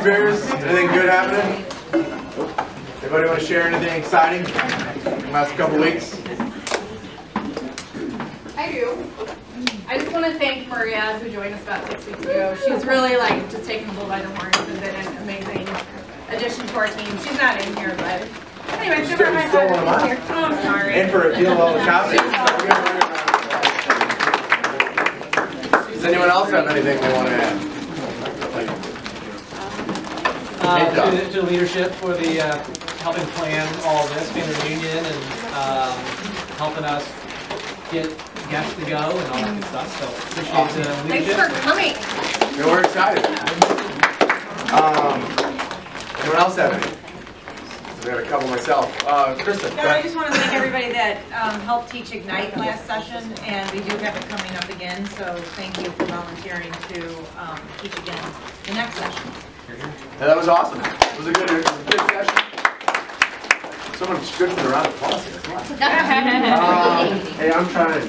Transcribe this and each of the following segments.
beers? Anything good happening? Anybody want to share anything exciting in the last couple weeks? I do. I just want to thank Maria, who joined us about 6 weeks ago. She's really like just taken the bull by the horns and been an amazing addition to our team. She's not in here, but anyway, give her a high five if she's here. Oh, I'm sorry. And for dealing with all the copies. Does anyone else have anything they want to add? To leadership for the helping plan all of this family reunion and helping us get guests to go and all that good stuff. So appreciate the leadership. Thanks for coming. Yeah, we're excited. Anyone else have any? I got a couple myself. Kristen. No, I just want to thank everybody that helped teach Ignite last session, and we do have it coming up again. So thank you for volunteering to teach again the next session. Yeah, that was awesome. It was a good session. Someone good for the round of applause here. Come on. Hey, I'm trying to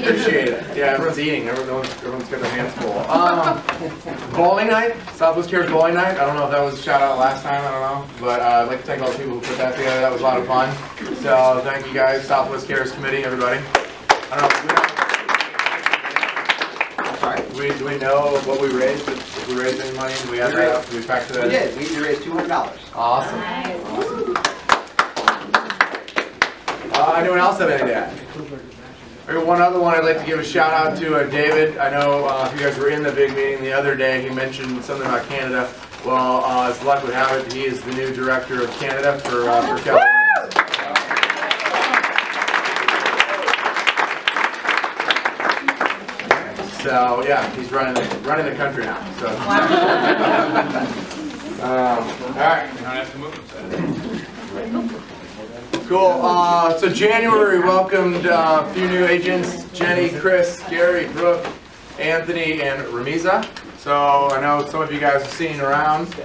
appreciate it. Yeah, everyone's eating. Everyone's got their hands full. Bowling night, Southwest Cares Bowling night. I don't know if that was a shout out last time. I don't know, but I'd like to thank all the people who put that together. That was a lot of fun. So thank you guys, Southwest Cares Committee, everybody. I don't know. Do we know what we raised? If we raised any money? Do we have that? Do we factor that? We did. We raised $200. Awesome. Anyone else have anything to add? One other one I'd like to give a shout out to David. I know if you guys were in the big meeting the other day, he mentioned something about Canada. Well, as luck would have it, he is the new director of Canada for California. So yeah, he's running the country now. So. All right. Cool. So January, we welcomed a few new agents: Jenny, Chris, Gary, Brooke, Anthony, and Ramiza. So I know some of you guys have seen around.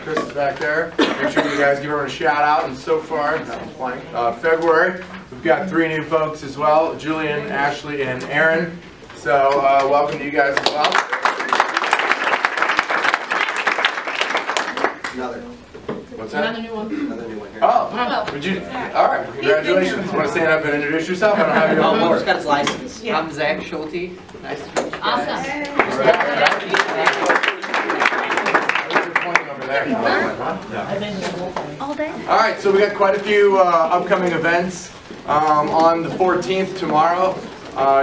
Chris is back there. Make sure you guys give her a shout out. And so far, February, we've got 3 new folks as well: Julian, Ashley, and Aaron. So welcome to you guys as well. What's that? Another new one. Another new one here. Oh, would you? All right, congratulations. Want to stand up and introduce yourself? I don't have you on board. He's got his license. Yeah. I'm Zach Schulte. Nice to meet you. Awesome. All day. All right, so we got quite a few upcoming events. On the 14th, tomorrow,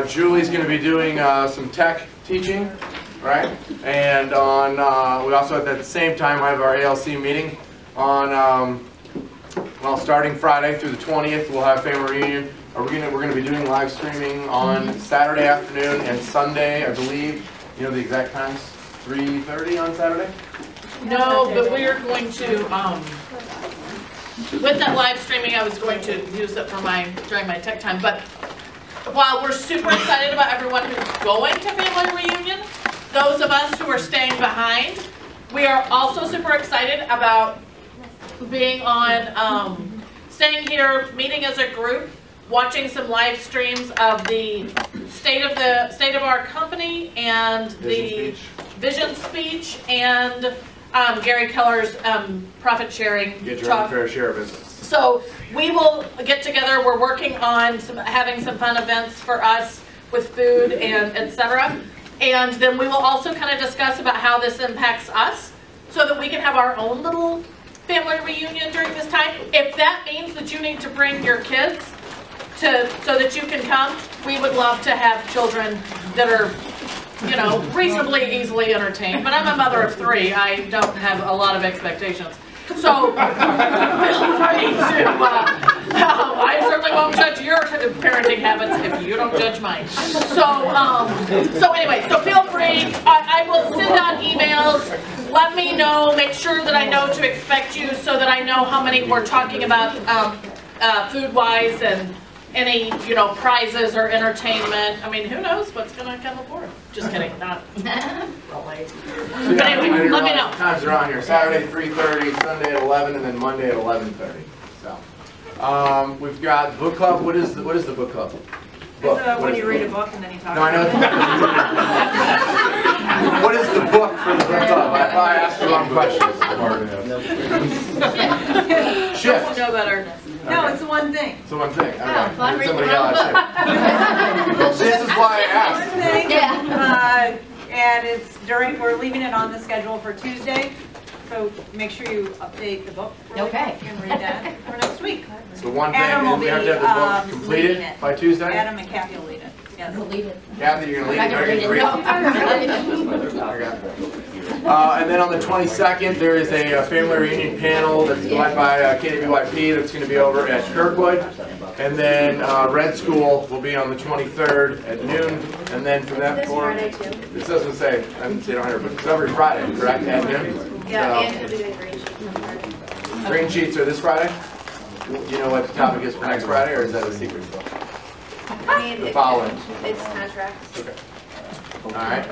Julie's going to be doing some tech teaching, right? And on we also at the same time have our ALC meeting on well, starting Friday through the 20th. We'll have family reunion. We're going to be doing live streaming on Saturday afternoon and Sunday, I believe. You know the exact times? 3:30 on Saturday. No, but we are going to. With that live streaming, I was going to use it for during my tech time. But while we're super excited about everyone who's going to family reunion, those of us who are staying behind, we are also super excited about being on, staying here, meeting as a group, watching some live streams of the state of our company and the vision speech and Gary Keller's profit sharing. Get your own fair share of business. So we will get together. We're working on having some fun events for us with food and etc. And then we will also kind of discuss about how this impacts us, so that we can have our own little family reunion during this time. If that means that you need to bring your kids so that you can come, we would love to have children that are, you know, reasonably easily entertained. But I'm a mother of 3. I don't have a lot of expectations. So feel free to, I certainly won't judge your parenting habits if you don't judge mine. So anyway, so feel free. I will send out emails. Let me know. Make sure that I know to expect you, so that I know how many we're talking about food-wise and any, you know, prizes or entertainment. I mean, who knows what's going to come aboard? Just kidding, not really. So But anyway, let me know. Times are on here. Saturday 3:30, Sunday at 11, and then Monday at 11:30. So we've got book club. What is the book club? It's when you read a book and then you talk. No, I know. What is the book for the book club? I asked the wrong question. Shift. No better. No, it's the one thing. It's the one thing. Okay. Oh, well, I'm reading Somebody the yell wrong at Shift. This is why I One asked. thing. Yeah. And it's we're leaving it on the schedule for Tuesday. So make sure you update the book really Okay. quick and read that for next week. So one thing, Adam will and we have to have the be, book completed leading it. by Tuesday? Adam and Kathy will lead it. Yes. Kathy, you're going to lead it? And then on the 22nd, there is a family reunion panel that's led by KWYP that's going to be over at Kirkwood. And then Red School will be on the 23rd at noon. And then from that forward, it doesn't say, I didn't say it on here, but it's every Friday, correct, at noon? Yeah, So, and it'll be the green sheet on Friday. green sheets are this Friday? You know what the topic is for next Friday, or is that a secret? I mean, The following. It's contracts. Okay. All right.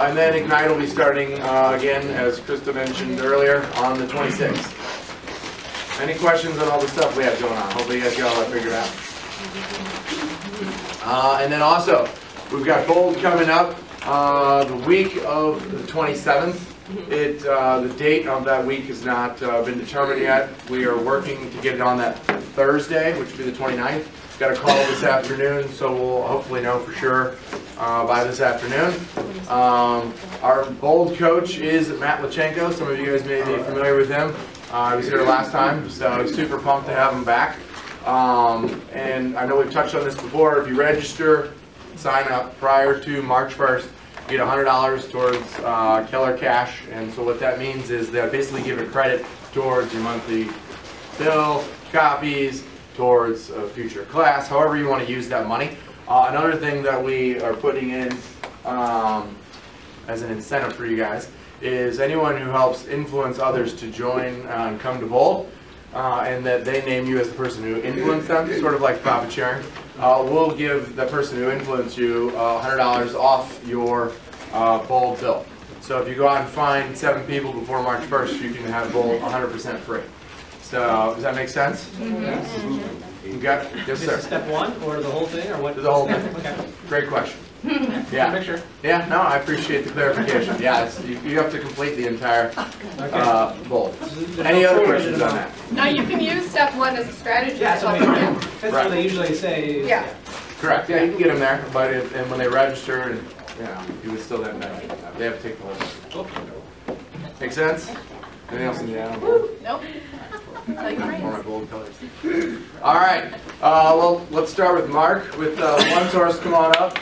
And then Ignite will be starting again, as Krista mentioned earlier, on the 26th. Any questions on all the stuff we have going on? Hopefully you guys got all that figured out. And then also, we've got Bold coming up the week of the 27th. The date of that week has not been determined yet. We are working to get it on that Thursday, which will be the 29th. Got a call this afternoon, so we'll hopefully know for sure by this afternoon. Our Bold coach is Matt Lachenko. Some of you guys may be familiar with him. He was here last time, so super pumped to have him back. And I know we've touched on this before. If you register, sign up prior to March 1st, you get $100 towards Keller Cash. And so what that means is they'll basically give a credit towards your monthly bill, copies, towards a future class, however you want to use that money. Another thing that we are putting in as an incentive for you guys is anyone who helps influence others to join and come to Bold, and that they name you as the person who influenced them, sort of like profit sharing, we'll give the person who influenced you $100 off your Bold bill. So if you go out and find 7 people before March 1st, you can have Bold 100% free. So, does that make sense? Mm-hmm. Okay? Yes, sir. Just step one, or the whole thing, or what? The whole thing. Okay. Great question. Make Yeah. sure. Yeah, no, I appreciate the clarification. Yeah, you have to complete the entire Bold. Any other questions on that? No, you can use step 1 as a strategy. Yeah, so I mean, that's what they usually say. Yeah. Correct. Yeah, you can get them there, but and when they register, and you would still have that. They have to take the whole thing. Make sense? Anything else in the add? Nope. Tell your More brains. my bold colors. All right. Well, let's start with Mark with OneSource. Come on up.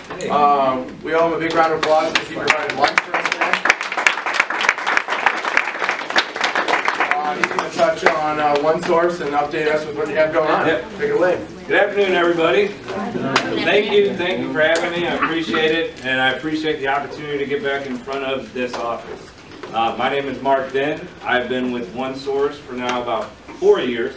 We all have a big round of applause because he provided lunch for us today. He's going to touch on OneSource and update us with what you have going on. Yep. Take it away. Good afternoon, everybody. Thank you for having me. I appreciate it, and I appreciate the opportunity to get back in front of this office. My name is Mark Den. I've been with OneSource for now about 4 years.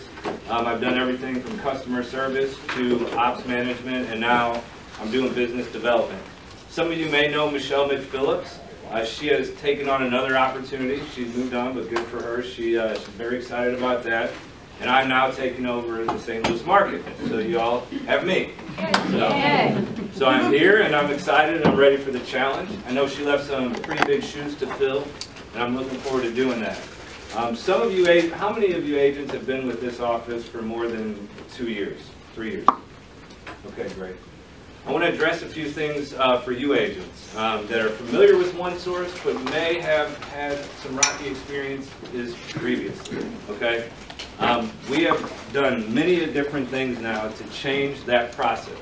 I've done everything from customer service to ops management, and now I'm doing business development. Some of you may know Michelle McPhillips. She has taken on another opportunity. She's moved on, but good for her. She's very excited about that. And I'm now taking over the St. Louis market. So you all have me. So I'm here and I'm excited and I'm ready for the challenge. I know she left some pretty big shoes to fill, and I'm looking forward to doing that. Some of you, how many of you agents have been with this office for more than 2 years, 3 years? Okay, great. I want to address a few things for you agents that are familiar with OneSource, but may have had some rocky experiences previously, okay? We have done many different things now to change that process.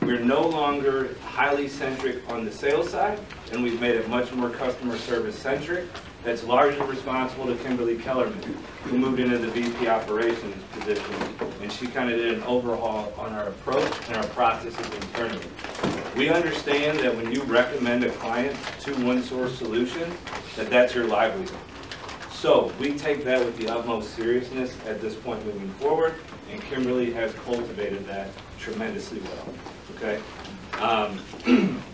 We're no longer highly centric on the sales side, and we've made it much more customer service centric. That's largely responsible to Kimberly Kellerman, who moved into the VP operations position, and she kind of did an overhaul on our approach and our processes internally. We understand that when you recommend a client to OneSource Solutions, that's your livelihood. So we take that with the utmost seriousness at this point moving forward, and Kimberly has cultivated that tremendously well. Okay.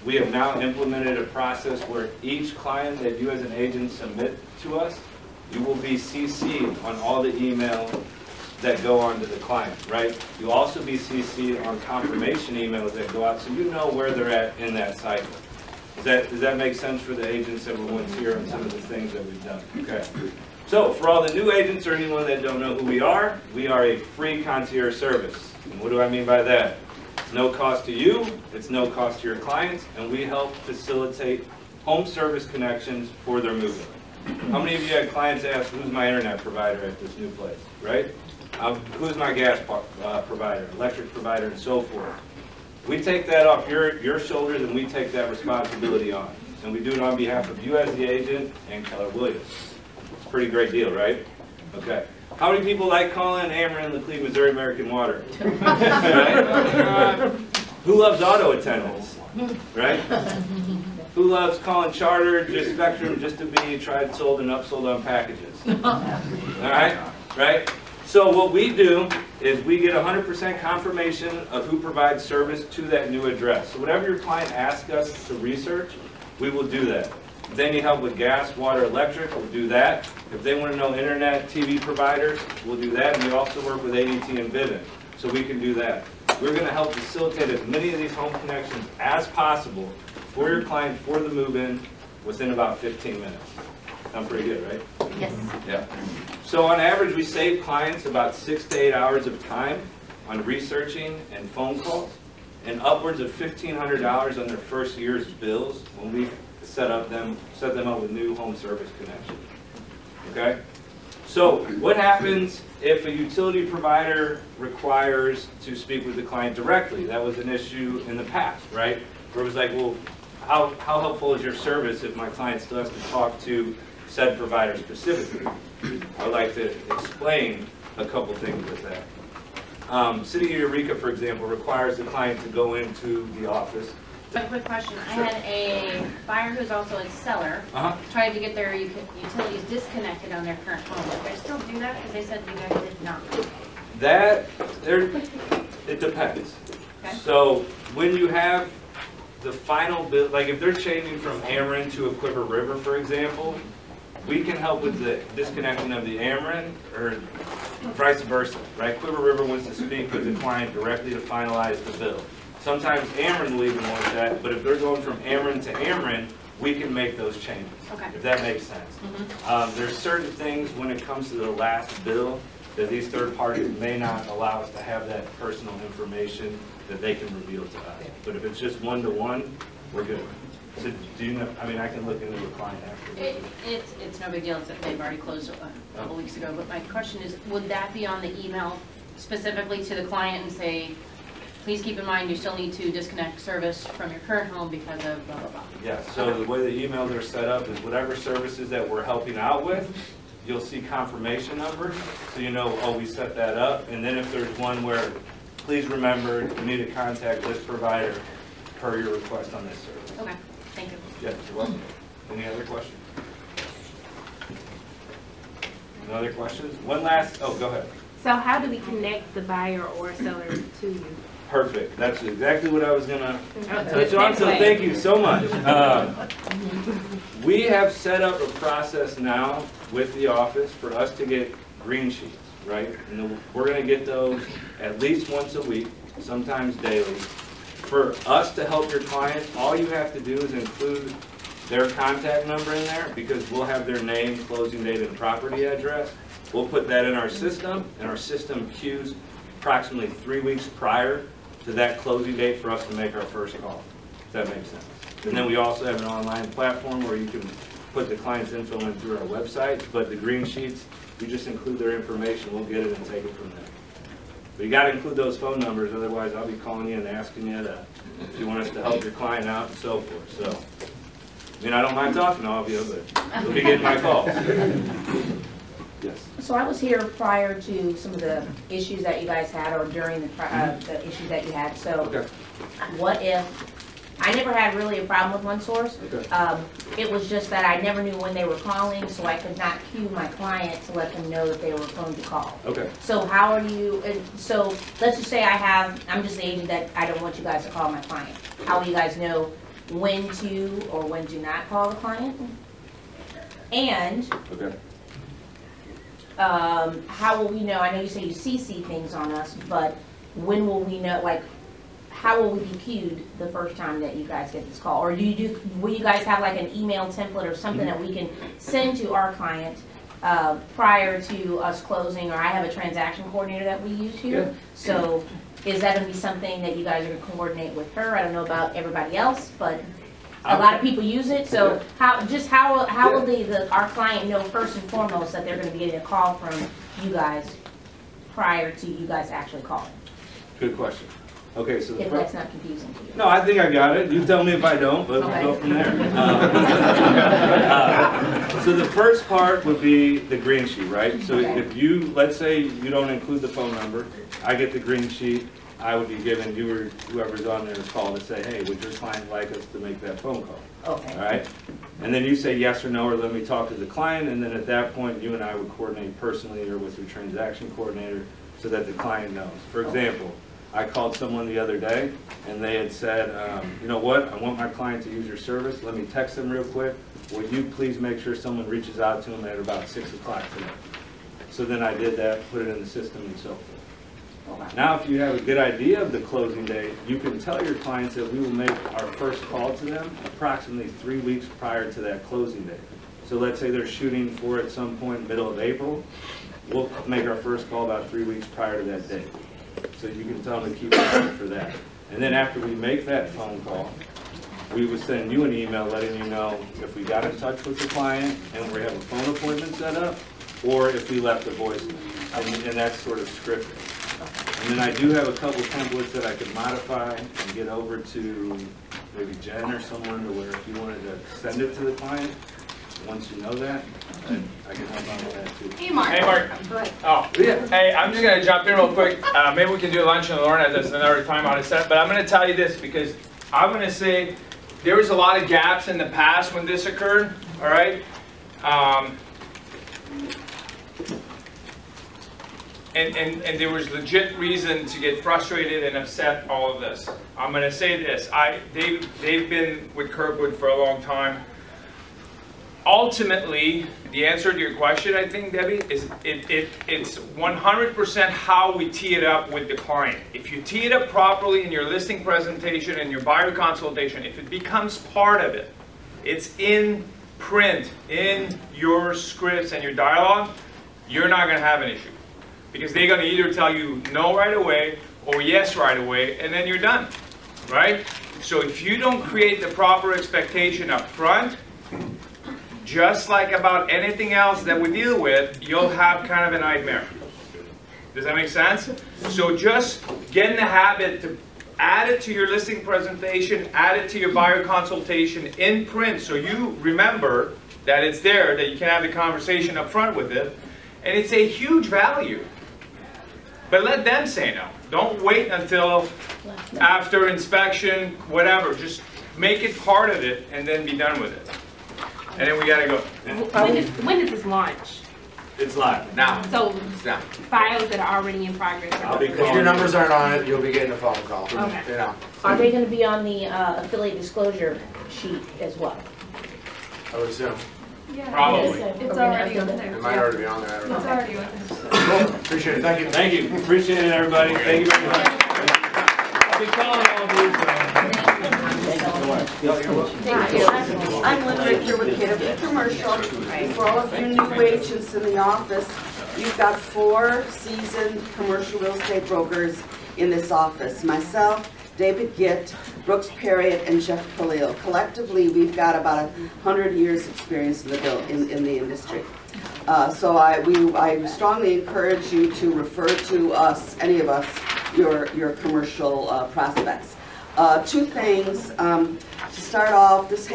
We have now implemented a process where each client that you as an agent submit to us, you will be CC'd on all the emails that go on to the client, right? You'll also be CC'd on confirmation emails that go out so you know where they're at in that cycle. Does that make sense for the agents that were once here and some of the things that we've done? Okay. So for all the new agents or anyone that don't know who we are a free concierge service. And what do I mean by that? It's no cost to you, it's no cost to your clients, and we help facilitate home service connections for their moving. How many of you had clients ask, who's my internet provider at this new place, right? Who's my gas provider, electric provider, and so forth. We take that off your shoulders and we take that responsibility on. And we do it on behalf of you as the agent and Keller Williams. It's a pretty great deal, right? Okay. How many people like calling Ameren, Laclede, Missouri American Water? Right? Who loves auto attendants? Right? Who loves calling Charter, just Spectrum, just to be tried, sold, and upsold on packages? All right? Right? So what we do is we get 100% confirmation of who provides service to that new address. So whatever your client asks us to research, we will do that. If they need help with gas, water, electric, we'll do that. If they want to know internet, TV providers, we'll do that. And we also work with ADT and Vivint, so we can do that. We're going to help facilitate as many of these home connections as possible for your client for the move-in within about 15 minutes. Sound pretty good, right? Yes. Yeah. So on average, we save clients about 6 to 8 hours of time on researching and phone calls, and upwards of $1,500 on their first year's bills when we set them up with new home service connections. Okay? So what happens if a utility provider requires to speak with the client directly? That was an issue in the past, right? Where it was like, well, how helpful is your service if my client still has to talk to said provider specifically? I'd like to explain a couple things with that. City of Eureka, for example, requires the client to go into the office. A quick question. Sure. I had a buyer who's also a seller tried to get their utilities disconnected on their current home. Would they still do that? Because they said you guys did not. It depends. Okay. So when you have the final bill, like if they're changing from Ameren to a Quiver River, for example, we can help with the disconnecting of the Ameren or vice versa, right? Quiver River wants to speak with the client directly to finalize the bill. Sometimes Ameren will even want that, but if they're going from Ameren to Ameren, we can make those changes, if that makes sense. There's certain things when it comes to the last bill that these third parties may not allow us to have that personal information that they can reveal to us. But if it's just one-to-one, we're good. So do you know, I mean, I can look into the client after. It's no big deal. They've already closed a couple weeks ago. But my question is, would that be on the email specifically to the client and say, please keep in mind you still need to disconnect service from your current home because of blah, blah, blah? Yeah, so the way the emails are set up is whatever services that we're helping out with, you'll see confirmation numbers, so you know, oh, we set that up. And then if there's one where, please remember, you need to contact this provider per your request on this service. Okay, thank you. Yeah, you're welcome. Any other questions? No other questions? One last, oh, go ahead. So how do we connect the buyer or seller to you? Perfect. That's exactly what I was going to touch on, so thank you so much. We have set up a process now with the office for us to get green sheets, right? And we're going to get those at least once a week, sometimes daily. For us to help your client, all you have to do is include their contact number in there, because we'll have their name, closing date, and property address. We'll put that in our system, and our system queues approximately 3 weeks prior to that closing date for us to make our first call, if that makes sense. And then we also have an online platform where you can put the client's info in through our website, but the green sheets, we just include their information, we'll get it and take it from there. But you got to include those phone numbers, otherwise I'll be calling you and asking you if you want us to help your client out and so forth. So, I mean, I don't mind talking to all of you, but you'll be getting my calls. Yes. So I was here prior to some of the issues that you guys had, or during the issues that you had. So what if, I never had really a problem with OneSource. It was just that I never knew when they were calling, so I could not cue my client to let them know that they were going to call. So how are you, so let's just say I'm just the agent that I don't want you guys to call my client. How will you guys know when to or when to not call the client? And how will we know, I know you say you CC things on us, but when will we know, like, how will we be queued the first time that you guys get this call? Or will you guys have like an email template or something that we can send to our client prior to us closing? Or I have a transaction coordinator that we use here. Yeah. So is that going to be something that you guys are going to coordinate with her? I don't know about everybody else, but a lot of people use it. So how will our client know first and foremost that they're going to be getting a call from you guys prior to you guys actually calling? Good question. Okay, so If that's not confusing to you. no, I think I got it. You tell me if I don't, but Okay. we'll go from there. So the first part would be the green sheet, right? So Okay. if you, let's say you don't include the phone number, I get the green sheet, I would be giving you or whoever's on there a call to say, hey, would your client like us to make that phone call? Okay. All right? And then you say yes or no, or let me talk to the client, and then at that point, you and I would coordinate personally or with your transaction coordinator so that the client knows. For example, I called someone the other day, and they had said, you know what, I want my client to use your service. Let me text them real quick. Will you please make sure someone reaches out to them at about 6 o'clock today? So then I did that, put it in the system, and so forth. Now, if you have a good idea of the closing date, you can tell your clients that we will make our first call to them approximately 3 weeks prior to that closing date. So let's say they're shooting for at some point middle of April. We'll make our first call about 3 weeks prior to that date. So you can tell them to keep an eye for that. And then after we make that phone call, we would send you an email letting you know if we got in touch with the client and we have a phone appointment set up, or if we left a voicemail. And that's sort of scripted. And then I do have a couple templates that I could modify and get over to maybe Jen or someone, to where if you wanted to send it to the client, once you know that, I can help out with that too. Hey, Mark. Hey, Mark. Oh, Yeah. hey, I'm just going to jump in real quick. Maybe we can do lunch and learn as another time on a set. But I'm going to tell you this because I'm going to say there was a lot of gaps in the past when this occurred. All right. And there was legit reason to get frustrated and upset all of this. I'm going to say this. They've been with Kirkwood for a long time. Ultimately, the answer to your question, I think, Debbie, is it's 100% how we tee it up with the client. If you tee it up properly in your listing presentation and your buyer consultation, if it becomes part of it, it's in print, in your scripts and your dialogue, you're not going to have an issue. Because they're going to either tell you no right away or yes right away, and then you're done, right? So if you don't create the proper expectation up front, just like about anything else that we deal with, you'll have kind of a nightmare. Does that make sense? So just get in the habit to add it to your listing presentation, add it to your buyer consultation in print, so you remember that it's there, that you can have the conversation up front with it, and it's a huge value. But let them say no. Don't wait until after inspection, whatever. Just make it part of it and then be done with it. And then we gotta go. When does this launch? It's live now. So It's now. files that are already in progress. I'll be If your numbers aren't on it, you'll be getting a phone call. Okay. You know, Are they going to be on the affiliate disclosure sheet as well? I would assume. Probably. It's already on there. It might already be on there. I don't know. It's already on there. Cool. Appreciate it. Thank you. Thank you. Appreciate it, everybody. Thank you very much. I'll be calling all of you. I'm Lynn Richter with KW Commercial. For all of you new agents in the office, you've got 4 seasoned commercial real estate brokers in this office. Myself, David Gitt, Brooks Perriott, and Jeff Khalil. Collectively, we've got about 100 years experience in the industry. So I strongly encourage you to refer to us, any of us, your commercial prospects. 2 things. To start off, this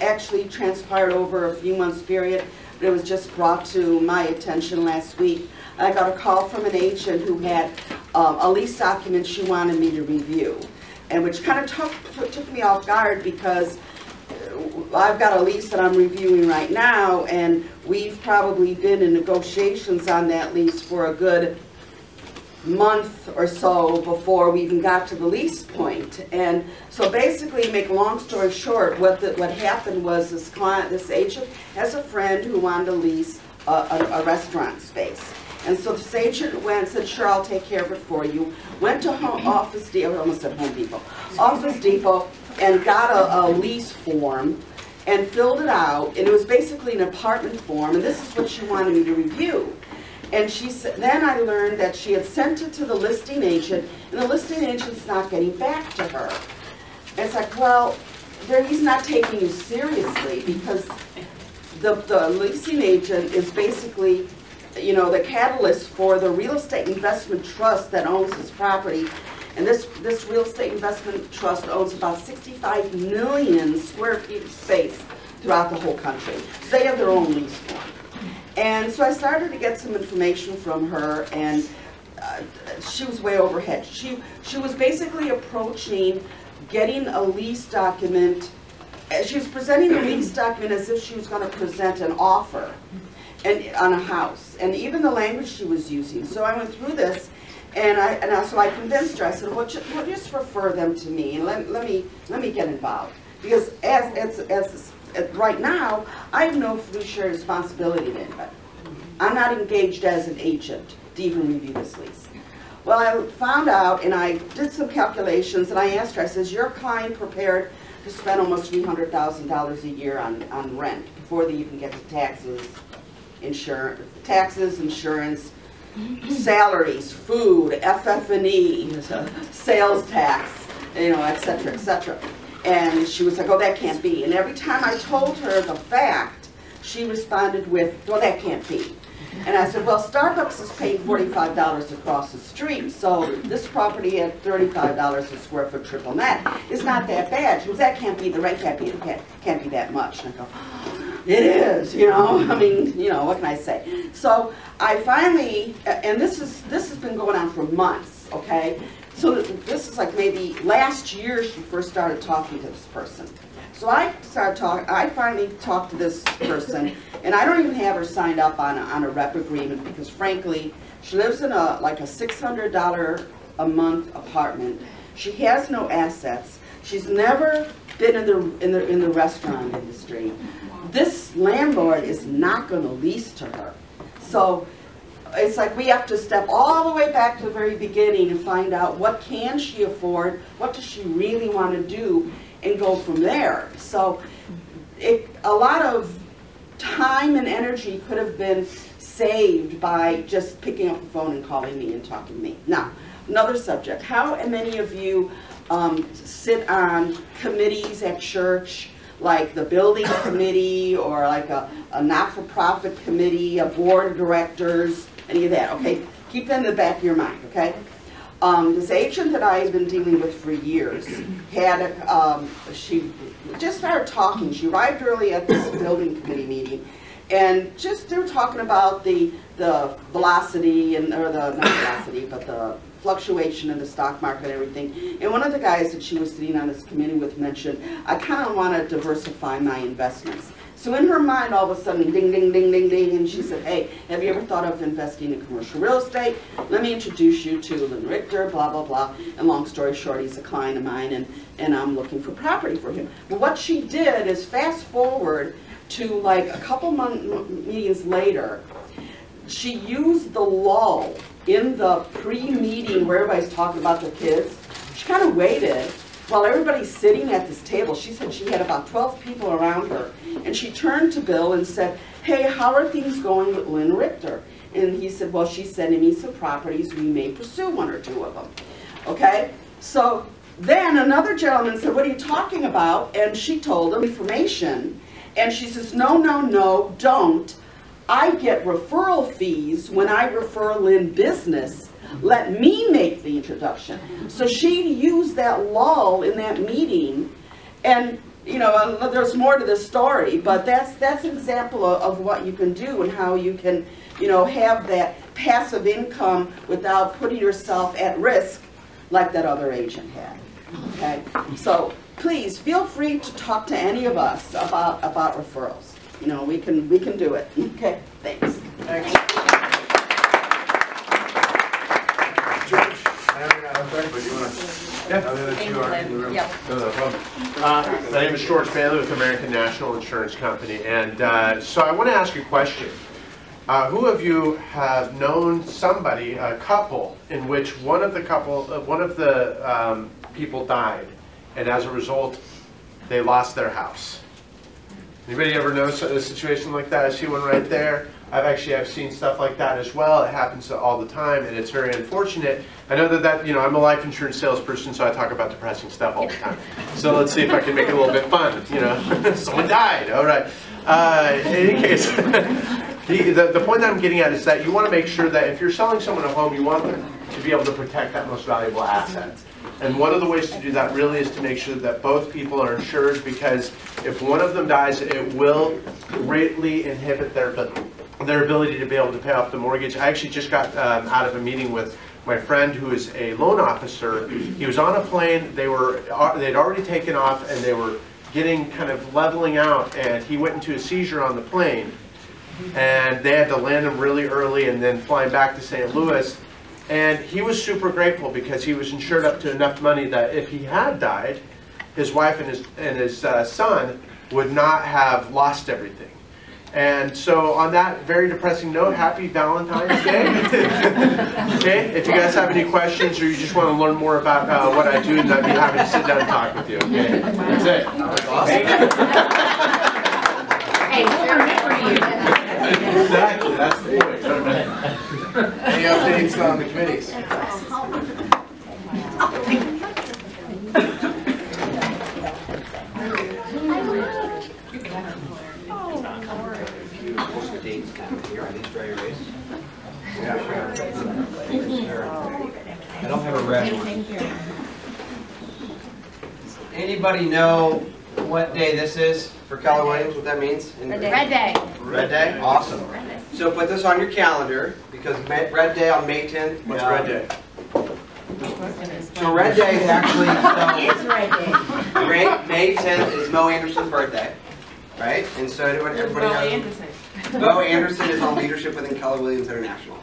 actually transpired over a few months period, but it was just brought to my attention last week. I got a call from an agent who had a lease document she wanted me to review, and which kind of took me off guard because I've got a lease that I'm reviewing right now, and we've probably been in negotiations on that lease for a good month or so before we even got to the lease point. And so basically, make a long story short, what happened was this agent has a friend who wanted to lease a restaurant space. And so the agent went and said, sure, I'll take care of it for you. Went to Office Depot, I almost said Home Depot, Office Depot, and got a lease form and filled it out. And it was basically an apartment form, and this is what she wanted me to review. And she said, then I learned that she had sent it to the listing agent, and the listing agent's not getting back to her. And it's like, well, he's not taking you seriously, because the leasing agent is basically, you know, the catalyst for the real estate investment trust that owns this property. And this real estate investment trust owns about 65 million square feet of space throughout the whole country. So they have their own lease form. And so I started to get some information from her, and she was way overhead. She was basically approaching getting a lease document. She was presenting the lease document as if she was going to present an offer on a house, and even the language she was using. So I went through this, so I convinced her. I said, well, just refer them to me, and let me get involved, because as right now, I have no fiduciary responsibility to anybody. I'm not engaged as an agent to even review this lease. Well, I found out, and I did some calculations, and I asked her, I says, your client prepared to spend almost $300,000 a year on rent before they even get to taxes, insurance, salaries, food, FF&E, sales tax, you know, et cetera, et cetera. And she was like, oh, that can't be. And every time I told her the fact, she responded with, well, that can't be. And I said, well, Starbucks is paying $45 across the street, so this property at $35 a square foot triple net is not that bad. She goes, that can't be, the rent can't be that much. And I go, it is, you know, I mean, you know, what can I say? So I finally, and this has been going on for months, okay? So this is like maybe last year she first started talking to this person. So I finally talked to this person, and I don't even have her signed up on a rep agreement, because frankly, she lives in like a $600 a month apartment. She has no assets. She's never been in the restaurant industry. This landlord is not going to lease to her. So it's like we have to step all the way back to the very beginning and find out what can she afford, what does she really want to do, and go from there. So a lot of time and energy could have been saved by just picking up the phone and calling me and talking to me. Now, another subject. How many of you sit on committees at church, like the building committee, or like a not-for-profit committee, a board of directors, any of that, okay? Keep that in the back of your mind, okay? This agent that I have been dealing with for years had she just started talking. She arrived early at this building committee meeting, and just they were talking about the velocity, or not velocity, but the fluctuation in the stock market and everything. And one of the guys that she was sitting on this committee with mentioned, I kind of want to diversify my investments. So in her mind, all of a sudden, ding, ding, ding, ding, ding, and she said, hey, have you ever thought of investing in commercial real estate? Let me introduce you to Lynn Richter, blah, blah, blah. And long story short, he's a client of mine, and I'm looking for property for him. But what she did is fast forward to like a couple meetings later, she used the lull in the pre-meeting where everybody's talking about their kids. She kind of waited while everybody's sitting at this table. She said she had about 12 people around her, and she turned to Bill and said, hey, how are things going with Lynn Richter? And he said, well, she's sending me some properties. We may pursue one or two of them. Okay? So then another gentleman said, what are you talking about? And she told him information, and she says, no, no, no, don't. I get referral fees when I refer Lynn business. Let me make the introduction. So she used that lull in that meeting, and you know, there's more to this story, but that's an example of what you can do and how you can, you know, have that passive income without putting yourself at risk like that other agent had. Okay, so please feel free to talk to any of us about referrals. You know, we can do it. Okay, thanks. Thanks. George, I don't know but you want to? Yeah. That you are in the room. Yep. No problem. My name is George Bailey with American National Insurance Company, and so I want to ask you a question. Who of you have known somebody, a couple, in which one of the people died, and as a result, they lost their house? Anybody ever know a situation like that? I see one right there. I've seen stuff like that as well. It happens all the time, and it's very unfortunate. I know that I'm a life insurance salesperson, so I talk about depressing stuff all the time. So let's see if I can make it a little bit fun. Someone died. All right. In any case, the point that I'm getting at is that you want to make sure that if you're selling someone a home, you want them to be able to protect that most valuable asset. And one of the ways to do that really is to make sure that both people are insured, because if one of them dies, it will greatly inhibit their ability to be able to pay off the mortgage. I actually just got out of a meeting with my friend who is a loan officer. He was on a plane. They'd already taken off, and they were getting kind of leveling out, and he went into a seizure on the plane, and they had to land him really early and then flying back to St. Louis. And he was super grateful because he was insured up to enough money that if he had died, his wife and his son would not have lost everything. And so on that very depressing note, happy Valentine's Day. Okay, if you guys have any questions or you just want to learn more about what I do, then I'd be happy to sit down and talk with you. Okay, that's it. That's awesome. Hey, we'll remember you. Exactly, that's the point. Any updates on the committees? I don't have a red one. Anybody know what day this is for Keller Williams? What that means? Red Day. Red Day? Awesome. So put this on your calendar, because Red Day on May 10th. What's Red Day? So Red Day is actually, It's Red Day. May 10th is Mo Anderson's birthday, right? And so everybody knows. Mo Anderson is on leadership within Keller Williams International.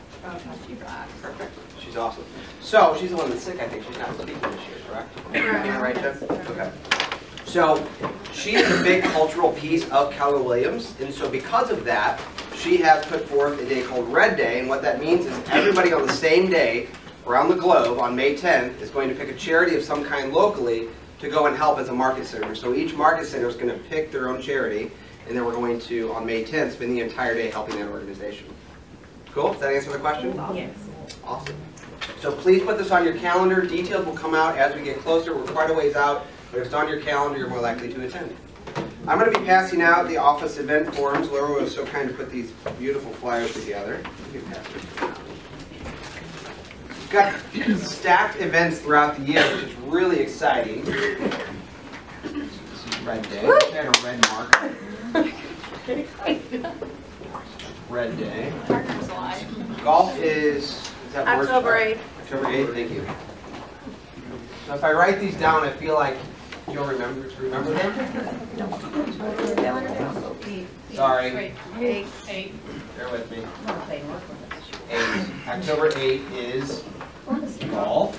Perfect. She's awesome. So she's the one that's sick, I think. She's not speaking this year, correct? Am I right, Tim? Okay. So she is a big cultural piece of Keller Williams, and so because of that, she has put forth a day called Red Day, and what that means is everybody on the same day around the globe on May 10th is going to pick a charity of some kind locally to go and help as a market center. So each market center is going to pick their own charity, and then we're going to, on May 10th, spend the entire day helping that organization. Cool? Does that answer the question? Yes. Awesome. So please put this on your calendar. Details will come out as we get closer. We're quite a ways out, but if it's on your calendar, you're more likely to attend. I'm going to be passing out the office event forms. Laura was so kind to put these beautiful flyers together. You can pass this down. We've got stacked events throughout the year, which is really exciting. This is Red Day. I had a red marker. Red Day. Golf is that October 8th. October 8th, thank you. So if I write these down, I feel like you'll remember them. Sorry. 8. Bear with me. 8. October 8 is golf.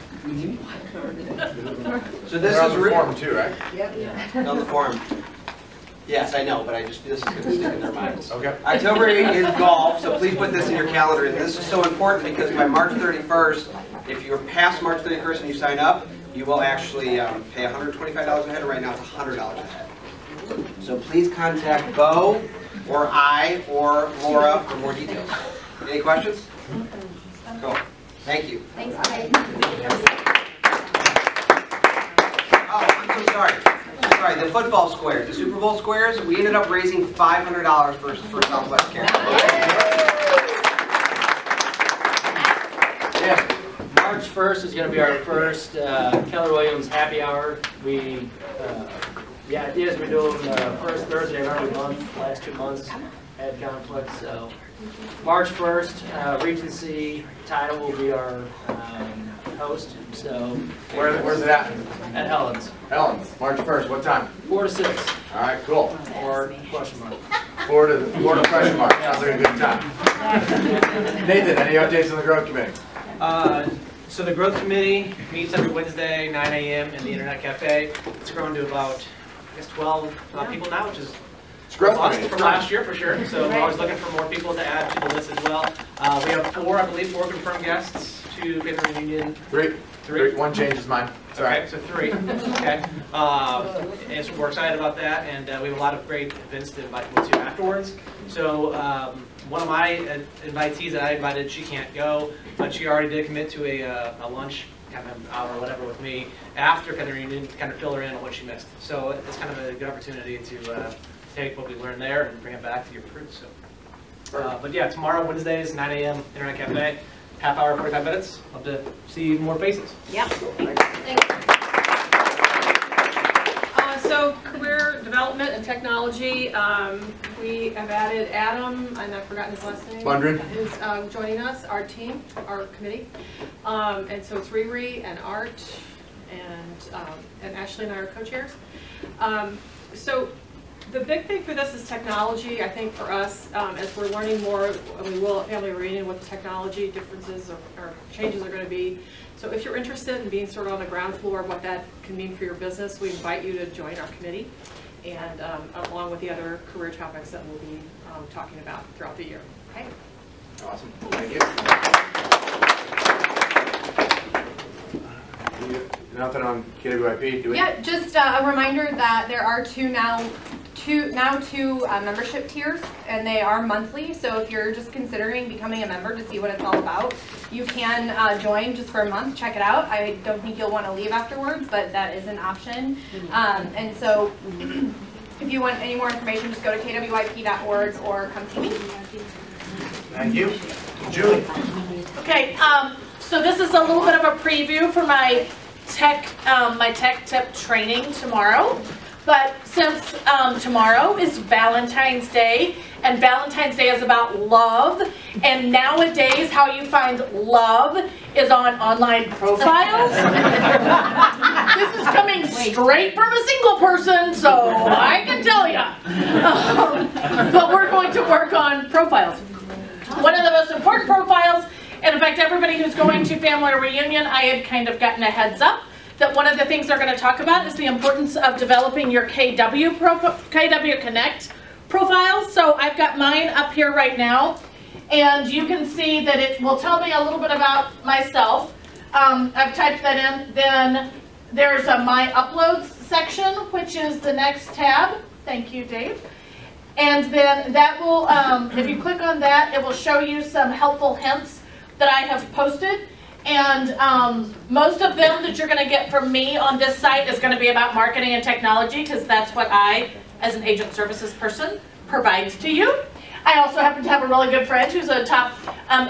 So this They're is on the form too, right? Yep. On the form. Yes, I know, but this is going to stick in their minds. Okay. October 8th is golf, so please put this in your calendar. And this is so important because by March 31st, if you're past March 31st and you sign up, you will actually pay $125 a head. Right now it's $100 a head. So please contact Bo or I or Laura for more details. Any questions? Cool. Thank you. Thanks, Oh, I'm so sorry. Sorry, the football squares, the Super Bowl squares, we ended up raising $500 for Southwest Care. Yeah. March 1st is going to be our first Keller Williams happy hour. The idea is we're doing the first Thursday of every month. Last 2 months had conflicts, so March 1st, Regency Title will be our host. So Where's it at? At Helen's. Helen's, March 1st. What time? 4 to 6. All right, cool. Or question mark. 4 to question mark. Sounds like a good time. Nathan, any updates on the growth committee? So the growth committee meets every Wednesday, 9 a.m. in the Internet Cafe. It's grown to about, I guess, 12 people now, which is growth robust rate. from last year for sure. So we're always looking for more people to add to the list as well. We have 4, I believe, 4 confirmed guests to Family Reunion. 3. 3. 1 changes mine. Sorry. Okay, so 3. Okay. And so we're excited about that, and we have a lot of great events to invite people to afterwards. So one of my invitees that I invited, she can't go, but she already did commit to a lunch kind of hour or whatever with me after kind of reunion to kind of fill her in on what she missed. So it's kind of a good opportunity to take what we learned there and bring it back to your recruits. So, but yeah, tomorrow, Wednesdays, 9 a.m. Internet Cafe, half hour, 45 minutes. Love to see more faces. Yep. Thanks. So career development and technology, we have added Adam, and I've forgotten his last name. Lundgren. Who's joining us, our team, our committee. And so it's Riri and Art and Ashley and I are co-chairs. So the big thing for this is technology. I think for us, as we're learning more, and we will at Family Reunion, what the technology differences or changes are going to be. So if you're interested in being sort of on the ground floor of what that can mean for your business, we invite you to join our committee, and along with the other career topics that we'll be talking about throughout the year. Okay. Awesome. Thank you. Nothing on KWIP, do we? Yeah, just a reminder that there are two membership tiers, and they are monthly. So if you're just considering becoming a member to see what it's all about, you can join just for a month, check it out. I don't think you'll want to leave afterwards, but that is an option. And so if you want any more information, just go to kwip.org or come see me. Thank you. Julie. Okay, so this is a little bit of a preview for my tech tip training tomorrow. But since tomorrow is Valentine's Day, and Valentine's Day is about love, and nowadays how you find love is on online profiles. This is coming straight from a single person, so I can tell you. But we're going to work on profiles. One of the most important profiles, and in fact everybody who's going to Family Reunion, I had kind of gotten a heads up that one of the things they're going to talk about is the importance of developing your KW Connect profiles. So I've got mine up here right now, and you can see that it will tell me a little bit about myself. I've typed that in. Then there's a My Uploads section, which is the next tab. Thank you, Dave. And then that will, if you click on that, it will show you some helpful hints that I have posted. And most of them that you're going to get from me on this site is going to be about marketing and technology, because that's what I, as an agent services person, provide to you. I also happen to have a really good friend who's a top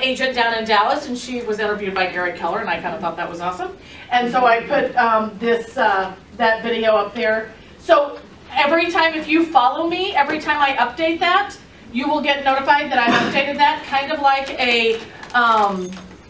agent down in Dallas, and she was interviewed by Gary Keller, and I kind of thought that was awesome. And so I put that video up there. So every time, if you follow me, every time I update that, you will get notified that I've updated that, kind of like a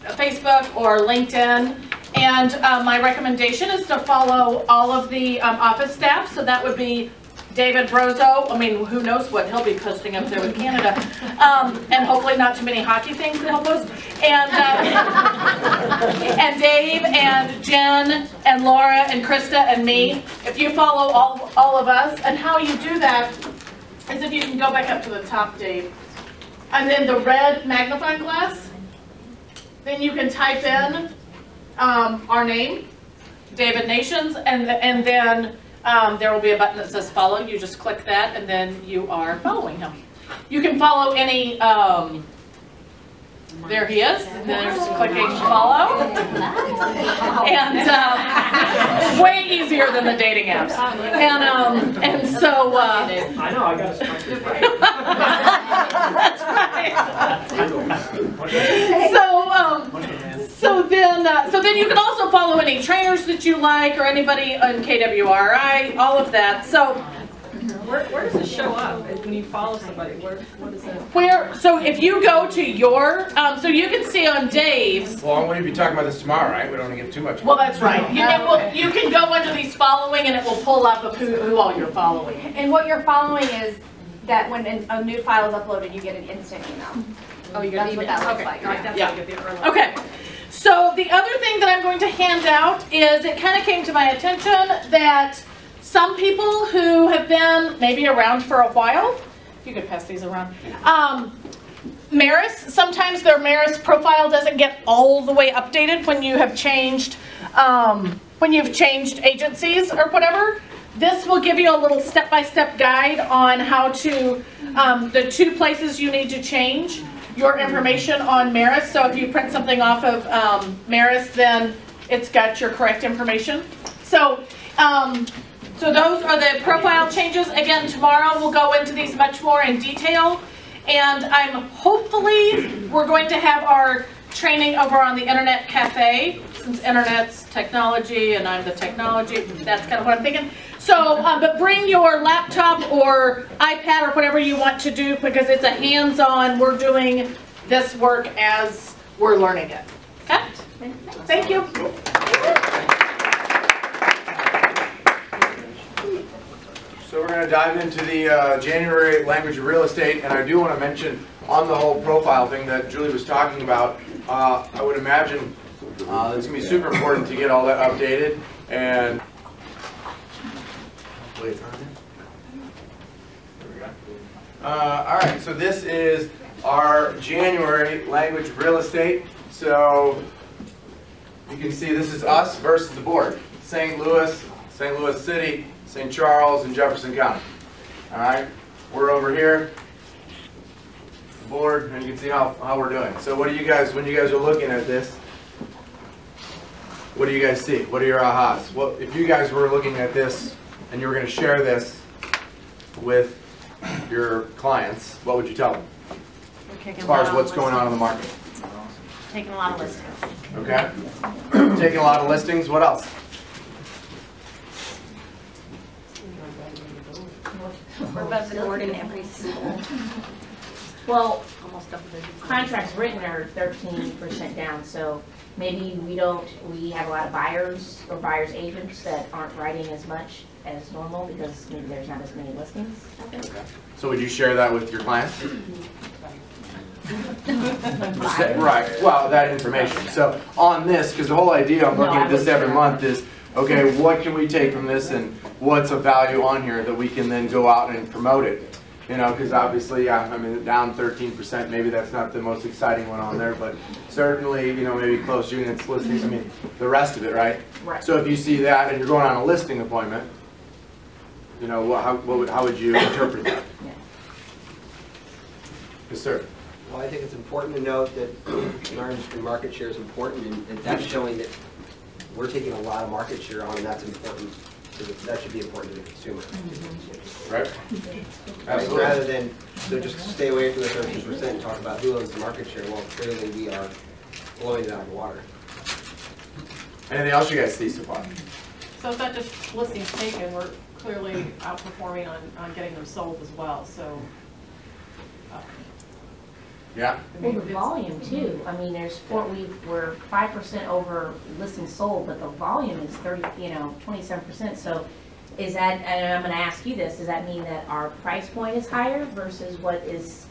Facebook or LinkedIn. And my recommendation is to follow all of the office staff. So that would be David Brozo. I mean, who knows what he'll be posting up there with Canada. And hopefully not too many hockey things that he'll post. And, and Dave and Jen and Laura and Krista and me. If you follow all of us, and how you do that is if you can go back up to the top, Dave. And then the red magnifying glass. Then you can type in our name, David Nations, and then there will be a button that says follow. You just click that, and then you are following him. You can follow any, there he is, and then you're just clicking follow. And way easier than the dating apps. And so, I know, I got a sponsor. That's right. So then you can also follow any trainers that you like, or anybody on KWRI, all of that. So where does it show up when you follow somebody? What is it? So if you go to your, so you can see on Dave's. Well, I'm going to be talking about this tomorrow, right? We don't want to give too much. Well, that's right. You can go under these following, and it will pull up of who all you're following. And what you're following is that when a new file is uploaded, you get an instant email. Oh, you get an email. That's what that looks Okay. like. Yeah. Okay. So the other thing that I'm going to hand out is, it kind of came to my attention that some people who have been maybe around for a while, if you could pass these around, Maris, sometimes their Maris profile doesn't get all the way updated when you have changed, agencies or whatever. This will give you a little step-by-step guide on how to, the 2 places you need to change your information on Maris. So if you print something off of Maris, then it's got your correct information. So, so those are the profile changes. Again, tomorrow we'll go into these much more in detail. And hopefully, we're going to have our training over on the Internet Cafe, since Internet's technology and I'm the technology, that's kind of what I'm thinking. So, but bring your laptop or iPad or whatever you want to do, because it's a hands-on, we're doing this work as we're learning it. Okay? Thank you. So we're going to dive into the January language of real estate, and I do want to mention on the whole profile thing that Julie was talking about, I would imagine it's going to be super important to get all that updated, and hopefully it's on there. There we go. All right, so this is our January language of real estate. So you can see this is us versus the board. St. Louis City, St. Charles, and Jefferson County. All right, we're over here, the board, and you can see how we're doing. So what do you guys, when you guys are looking at this, what do you guys see? What are your ahas? Well, if you guys were looking at this and you were going to share this with your clients, what would you tell them? As far as what's going on in the market. Taking a lot of listings. Okay. Taking a lot of listings. What else? We're about to board in every school. Well, contracts written are 13% down, so maybe we have a lot of buyers or buyer's agents that aren't writing as much as normal because maybe there's not as many listings out there. So would you share that with your clients? Right, well, that information. So on this, because the whole idea of looking at this every month is, okay, what can we take from this and what's a value on here that we can then go out and promote it? You know, because obviously, I mean, down 13%, maybe that's not the most exciting one on there, but certainly, you know, maybe closed units, listings, I mean, the rest of it, right? Right. So if you see that and you're going on a listing appointment, you know, how would you interpret that? Yeah. Yes, sir. Well, I think it's important to note that market share is important, and that's showing that we're taking a lot of market share on, and that's important. So that should be important to the consumer. Right? Absolutely. Rather than just stay away from the 13% and talk about who owns the market share. Well, clearly we are blowing it out of the water. Anything else you guys see so far? So it's not just listings taken, we're clearly outperforming on getting them sold as well, so. Yeah. Well, the volume too. I mean, we're 5% over listings sold, but the volume is 27%. So, is that? And I'm going to ask you this: does that mean that our price point is higher versus what is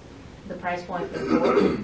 the price point before?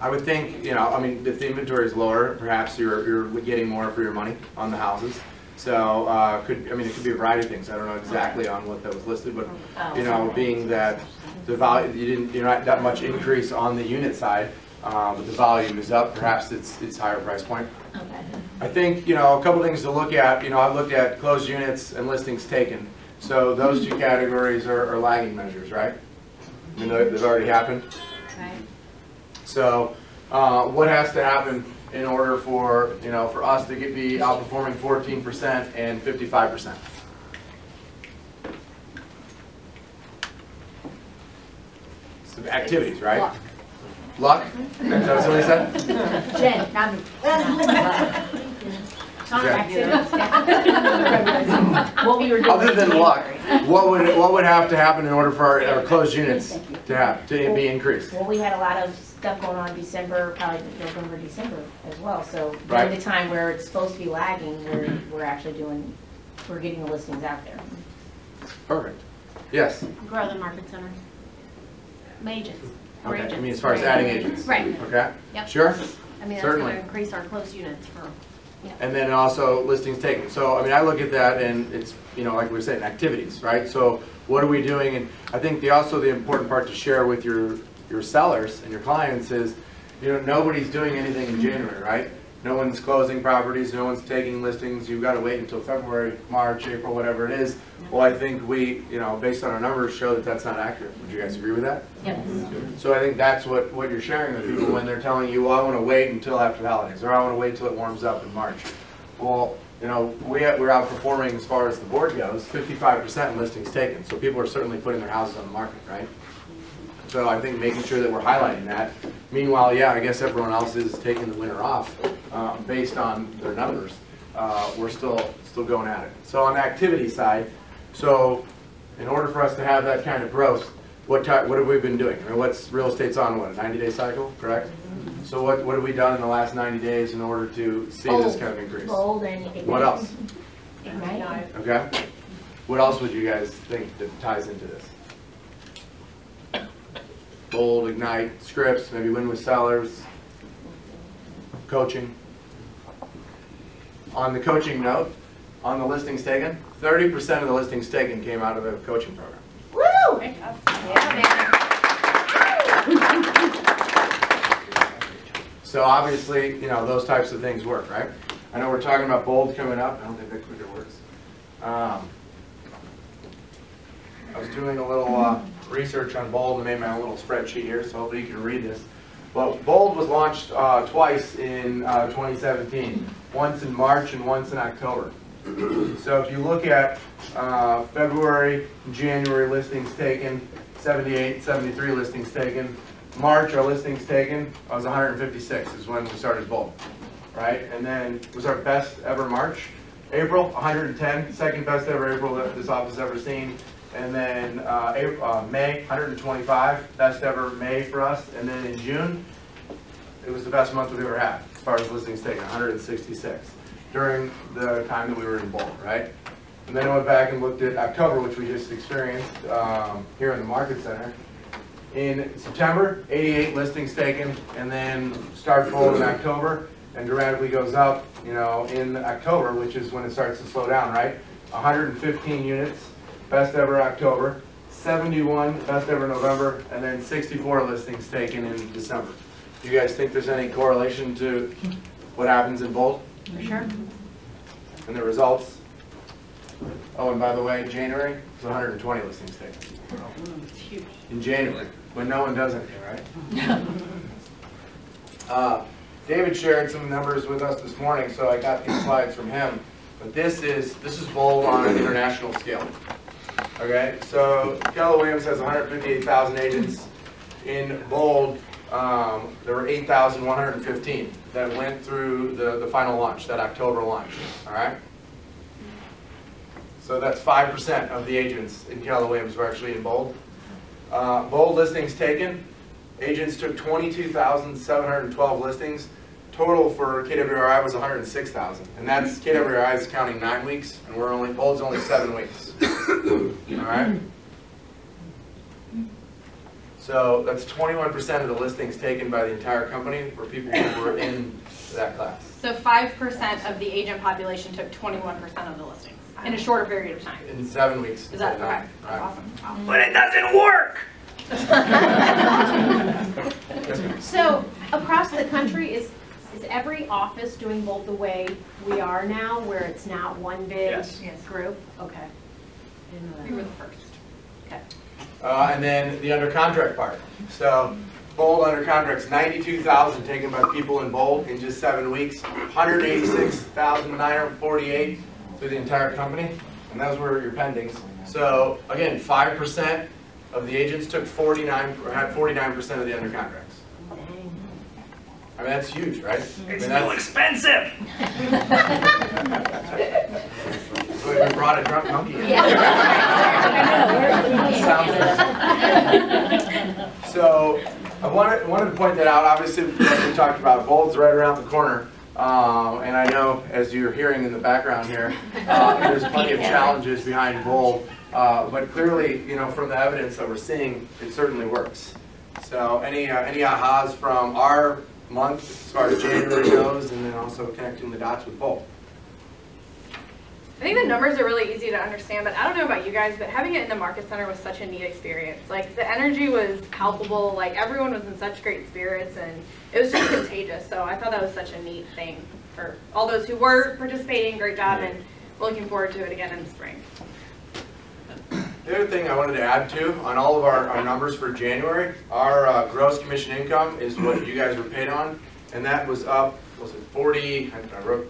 I would think, you know, I mean, if the inventory is lower, perhaps you're getting more for your money on the houses. So, it could be a variety of things. I don't know exactly on what that was listed, but you know, being that the value, you're not that much increase on the unit side, but the volume is up. Perhaps it's higher price point. Okay. I think, you know, a couple things to look at. You know, I've looked at closed units and listings taken. So those two categories are lagging measures, right? I mean, they've already happened. Okay. So, what has to happen in order for, you know, for us to be outperforming 14% and 55%? Some activities, right? Luck. Luck? Is that what somebody said? Jen, not me. What we were doing. Other than luck, what would have to happen in order for our closed units to be increased? Well, we had a lot of stuff going on December, probably November, December as well. So during the time where it's supposed to be lagging, we're actually getting the listings out there. Perfect. Yes. Grow the market center. Agents. More Okay. agents. I mean, as far as adding agents. Right. Okay. Yep. Sure. I mean, that's Certainly. going to increase our closed units for And then also listings taken. So, I mean, I look at that and it's, you know, like we were saying, activities, right? So what are we doing? And I think the important part to share with your sellers and your clients is, you know, nobody's doing anything in January, right? No one's closing properties, no one's taking listings. You've got to wait until February, March, April, whatever it is. Well, I think we, you know, based on our numbers, show that that's not accurate. Would you guys agree with that? Yes. So I think that's what you're sharing with people when they're telling you, well, I want to wait until after the holidays, or I want to wait until it warms up in March. Well, you know, we're outperforming as far as the board goes, 55% in listings taken. So people are certainly putting their houses on the market, right? So I think making sure that we're highlighting that. Meanwhile, yeah, I guess everyone else is taking the winter off based on their numbers. We're still going at it. So on the activity side, so in order for us to have that kind of growth, what have we been doing? I mean, what's real estate's on what, a 90-day cycle, correct? So what have we done in the last 90 days in order to see this kind of increase? Bold and Ignite. What else? Ignite. Okay. What else would you guys think that ties into this? Bold, Ignite, scripts, maybe win with sellers, coaching. On the coaching note, on the listings taken, 30% of the listings taken came out of the coaching program. Woo! So obviously, you know, those types of things work, right? I know we're talking about Bold coming up. I don't think that clicker works. I was doing a little research on Bold and made my own little spreadsheet here, so hopefully you can read this. Well, Bold was launched twice in 2017, once in March and once in October. So if you look at February, January listings taken, 78, 73 listings taken. March, our listings taken was 156 is when we started Bold, right? And then it was our best ever March. April, 110, second best ever April that this office has ever seen. And then May, 125, best ever May for us. And then in June, it was the best month we've ever had as far as listings taken, 166 during the time that we were in Bold, right? And then I went back and looked at October, which we just experienced here in the Market Center. In September, 88 listings taken, and then starts Bold in October, and dramatically goes up, you know, in October, which is when it starts to slow down, right? 115 units, best ever October, 71 best ever November, and then 64 listings taken in December. Do you guys think there's any correlation to what happens in Bold? For sure. And the results? Oh, and by the way, January was 120 listings taken. In January, when no one does anything, right? David shared some numbers with us this morning, so I got these slides from him. But this is Bold on an international scale. Okay, so Keller Williams has 158,000 agents. In Bold, there were 8,115 that went through the final launch, that October launch. All right. So that's 5% of the agents in Keller Williams were actually in Bold. Bold listings taken, agents took 22,712 listings. Total for KWRI was 106,000, and that's KWRI is counting 9 weeks, and Bold's only 7 weeks. All right. So that's 21% of the listings taken by the entire company were people who were in that class. So 5% of the agent population took 21% of the listings in a shorter period of time. In 7 weeks. Is that okay? Right. Awesome. Wow. But it doesn't work! So across the country, is every office doing Bold the way we are now, where it's not one big group? Okay. We were the first. Okay. And then the under contract part. So Bold under contracts, 92,000 taken by people in Bold in just 7 weeks, 186,948 through the entire company, and those were your pendings. So again, 5% of the agents took 49% of the under contracts. I mean, that's huge, right? It's too expensive! So we brought a drunk monkey in. So I wanted to point that out. Obviously, as we talked about, Bold's right around the corner. And I know, as you're hearing in the background here, there's plenty of challenges behind Bold. But clearly, you know, from the evidence that we're seeing, it certainly works. So any ahas from our month as far as January goes, and then also connecting the dots with both. I think the numbers are really easy to understand, but I don't know about you guys, but having it in the Market Center was such a neat experience. Like, the energy was palpable, like, everyone was in such great spirits, and it was just contagious. So I thought that was such a neat thing for all those who were participating. Great job, and we're looking forward to it again in the spring. The other thing I wanted to add to, on all of our numbers for January, our gross commission income is what you guys were paid on, and that was up, was it 40, I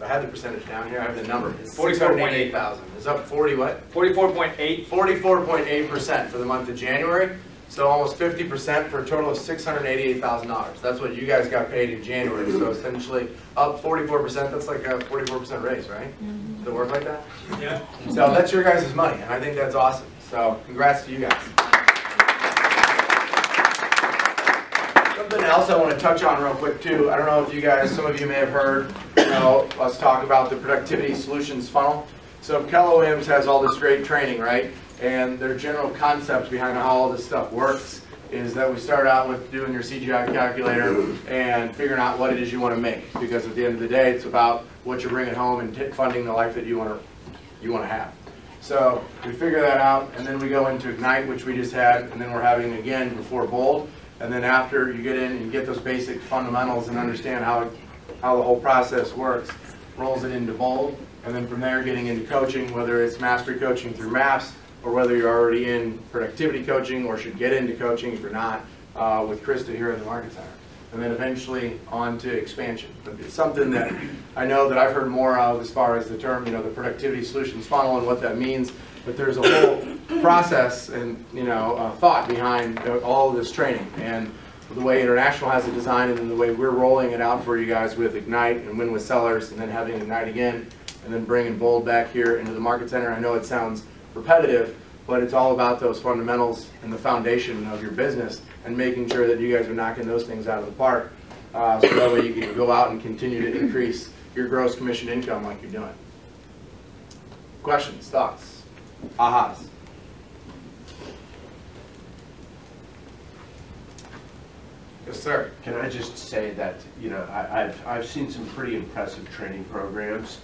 had the percentage down here, I have the number. 44.8. It's up 40 what? 44.8. 44.8% for the month of January, so almost 50% for a total of $688,000. That's what you guys got paid in January, so essentially up 44%, that's like a 44% raise, right? Does it work like that? Yeah. So that's your guys' money, and I think that's awesome. So congrats to you guys. Something else I want to touch on real quick too. I don't know if you guys, some of you may have heard, us talk about the Productivity Solutions Funnel. So Keller Williams has all this great training, right? And their general concept behind how all this stuff works is that we start out with doing your CGI calculator and figuring out what it is you want to make. Because at the end of the day, it's about what you're bringing home and funding the life that you want to have. So we figure that out, and then we go into Ignite, which we just had, and then we're having again before Bold. And then after you get in and you get those basic fundamentals and understand how the whole process works, rolls it into Bold, and then from there getting into coaching, whether it's mastery coaching through MAPS, or whether you're already in productivity coaching or should get into coaching if you're not, with Krista here at the Market Center. And then eventually on to expansion. But it's something that I know that I've heard more of as far as the term, the Productivity Solutions Funnel and what that means. But there's a whole process and thought behind all of this training, and the way International has it designed, and then the way we're rolling it out for you guys with Ignite and Win with Sellers, and then having Ignite again, and then bringing Bold back here into the Market Center. I know it sounds repetitive, but it's all about those fundamentals and the foundation of your business, and making sure that you guys are knocking those things out of the park, so that way you can go out and continue to increase your gross commission income like you're doing. Questions, thoughts? Ahas. Yes, sir. Can I just say that I've seen some pretty impressive training programs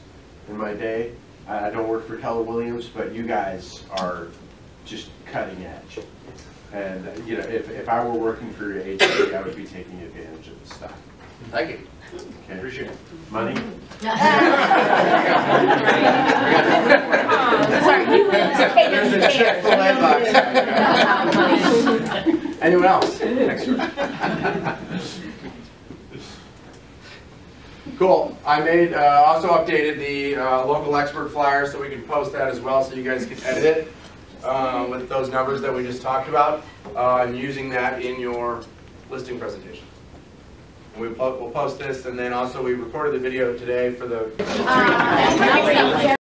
in my day. I don't work for Keller Williams, but you guys are just cutting edge. And if I were working for your agency, I would be taking advantage of this stuff. Thank you. Okay. Appreciate it. Money? There's a check for that box. Anyone else? Cool. I made also updated the local expert flyer so we can post that as well, so you guys can edit it with those numbers that we just talked about, and using that in your listing presentation. We'll post this, and then also we recorded the video today for the